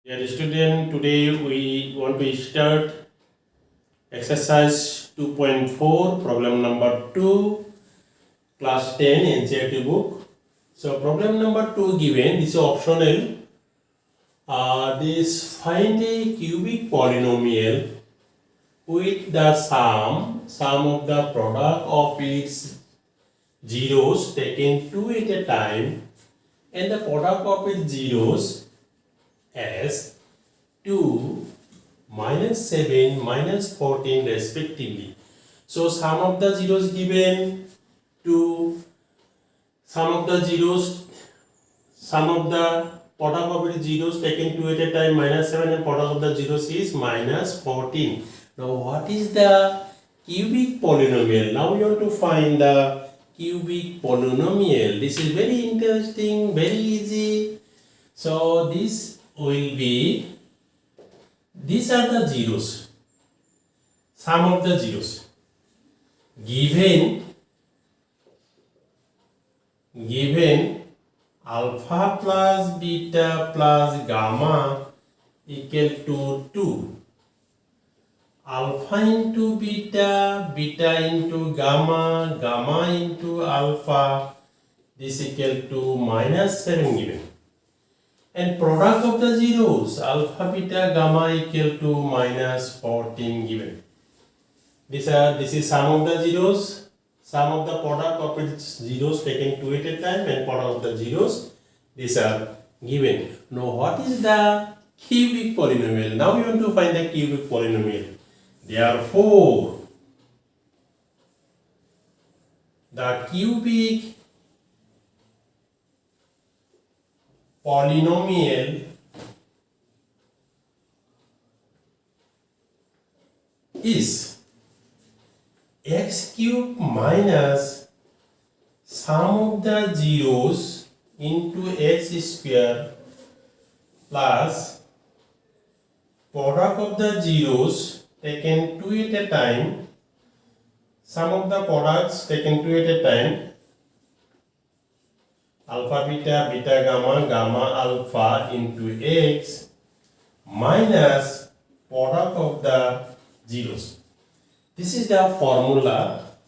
Dear student, today we want to start exercise 2.4, problem number 2, class 10 NCERT book. So problem number 2 given, this is optional. This find a cubic polynomial with the sum of the product of its zeros taken two at a time and the product of its zeros as 2, -7, -14 respectively. So sum of the zeros given 2, sum of the product of its zeros taken 2 at a time -7 and product of the zeros is -14. Now what is the cubic polynomial? Now we want to find the cubic polynomial. This is very interesting, very easy. So this will be, these are the zeros, sum of the zeros given alpha plus beta plus gamma equal to 2, alpha into beta, beta into gamma, gamma into alpha, this equal to -7 given. And product of the zeros, alpha, beta, gamma equal to -14 given. This is sum of the zeros, sum of the product of its zeros taken two at a time and product of the zeros, these are given. Now what is the cubic polynomial? Now we want to find the cubic polynomial. Therefore, the cubic polynomial is x cube minus sum of the zeros into x square plus product of the zeros taken two at a time, sum of the products taken two at a time, alpha beta, beta gamma, gamma alpha into x minus product of the zeros. This is the formula.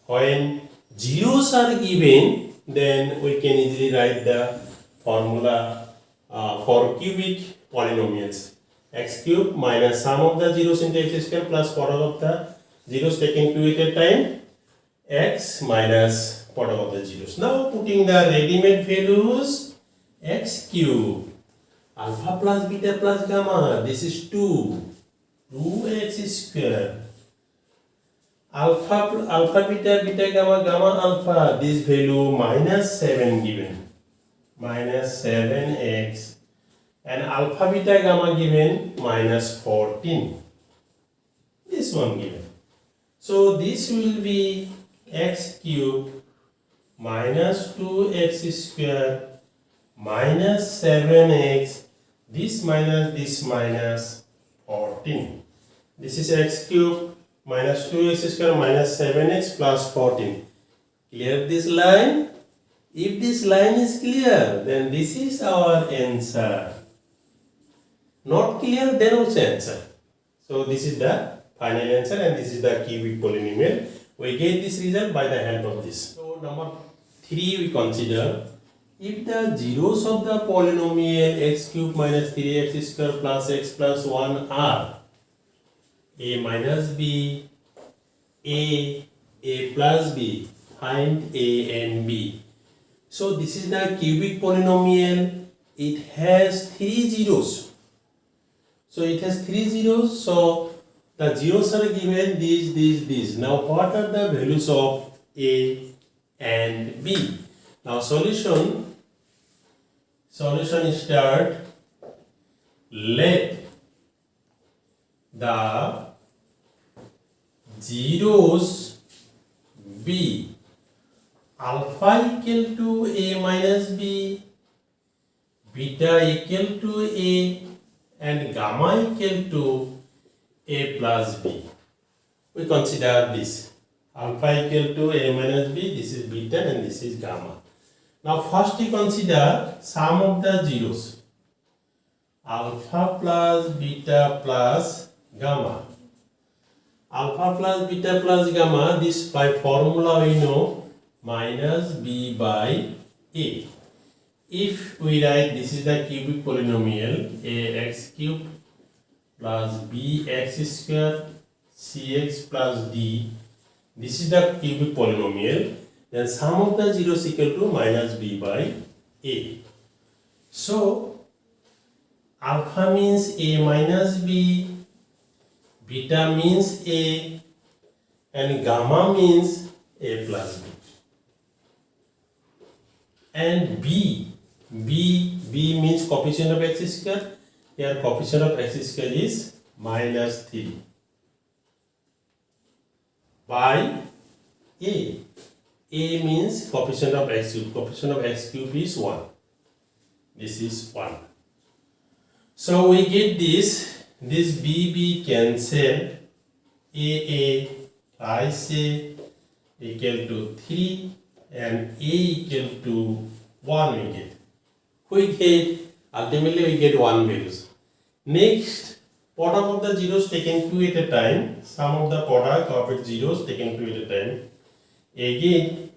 When zeros are given, then we can easily write the formula for cubic polynomials. X cube minus sum of the zeros into x square plus product of the zeros taken two at a time, x minus product of the zeros. Now putting the ready-made values, x cube, alpha plus beta plus gamma, this is 2x square, alpha beta, beta gamma, gamma alpha, this value -7 given, -7x, and alpha beta gamma given -14, this one given. So this will be x cube minus 2x square minus 7x, this minus 14. This is x cube minus 2x square minus 7x plus 14. Clear this line? If this line is clear, then this is our answer. Not clear, then also answer. So this is the final answer and this is the cubic polynomial. We get this result by the help of this. So number 3 we consider, if the zeros of the polynomial x cube minus 3x square plus x plus 1 are a minus b, a plus b, find a and b. So this is the cubic polynomial. It has 3 zeros. So it has 3 zeros. So the zeros are given these. Now what are the values of a and b? Now solution start. Let the zeros be alpha equal to a minus b, beta equal to a, and gamma equal to a plus b. We consider this. Alpha equal to a minus b, this is beta and this is gamma. Now first we consider sum of the zeros. alpha plus beta plus gamma. Alpha plus beta plus gamma, this by formula we know minus b by a. If we write this is the cubic polynomial ax cubed plus bx square cx plus d, this is the cubic polynomial, then sum of the zeros equal to minus b by a. So alpha means a minus b, beta means a, and gamma means a plus b. And b means coefficient of x square. Here coefficient of x square is minus 3 by a. A means coefficient of x cube. Coefficient of x cube is 1. This is 1. So we get this b cancel, a twice a equal to 3 and a equal to 1 we get. Ultimately we get 1 values. Next, product of the zeros taken 2 at a time. Sum of the product of its zeros taken 2 at a time. Again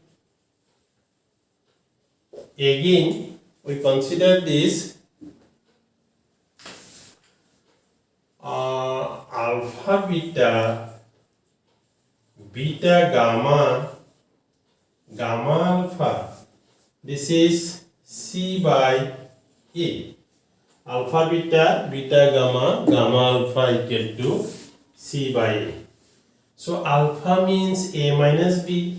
we consider this alpha beta gamma alpha. This is c by a. Alpha beta gamma alpha equal to c by a. So alpha means a minus b,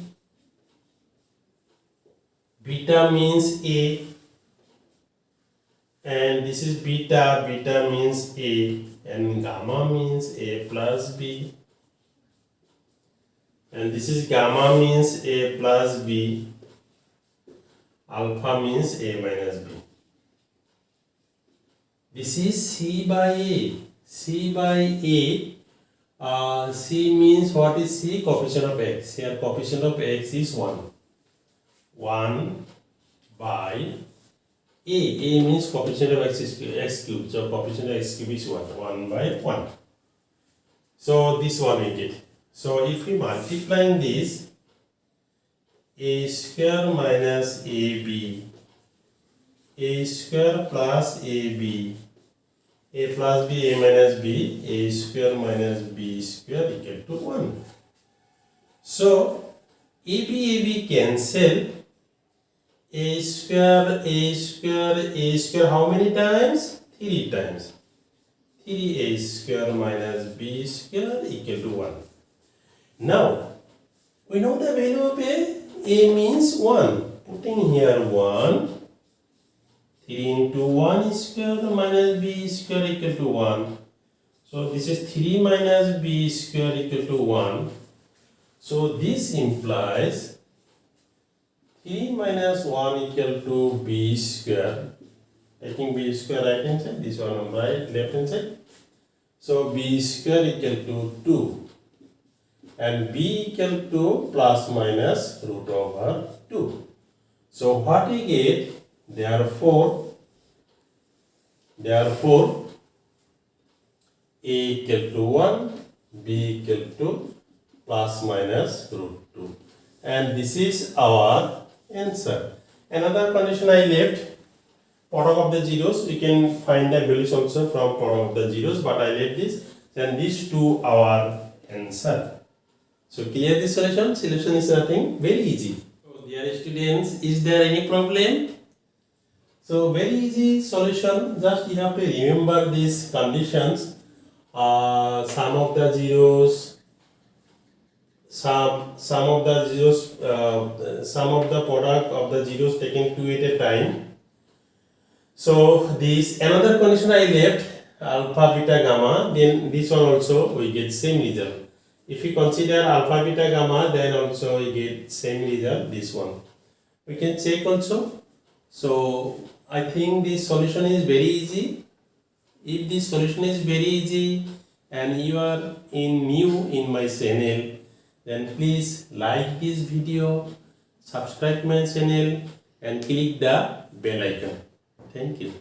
beta means a, and this is beta means a, and gamma means a plus b, and this is gamma means a plus b, alpha means a minus b. This is c by a. C by a. C means what is c? Coefficient of x. Here coefficient of x is 1. 1 by a. A means coefficient of x cube. So coefficient of x cube is 1. 1 by 1. So this one we get. So if we multiply this, a square minus ab, a square plus ab, a plus b, a minus b, a square minus b square equal to 1. So ab cancel, a square how many times? 3 times. 3a square minus b square equal to 1. Now we know the value of a means 1. Putting here 1, 3 into 1 square minus b square equal to 1. So this is 3 minus b square equal to 1. So this implies 3 minus 1 equal to b square. Taking b square right hand side, this one on right, left hand side. So b square equal to 2. And b equal to plus minus root over 2. So what we get? Therefore a equal to 1, b equal to plus minus root 2. And this is our answer. Another condition I left, product of the zeros, we can find the values also from product of the zeros, but I left this, then these two our answer. So clear this solution? Solution is nothing, very easy. So dear students, is there any problem? So very easy solution, just you have to remember these conditions. Sum of the zeros, sum of the product of the zeros taken 2 at a time. So this another condition I left, alpha beta gamma, then this one also we get same result. If we consider alpha beta gamma, then also we get same result, this one. We can check also. So I think this solution is very easy. If this solution is very easy and you are new in my channel, then please like this video, subscribe my channel and click the bell icon. Thank you.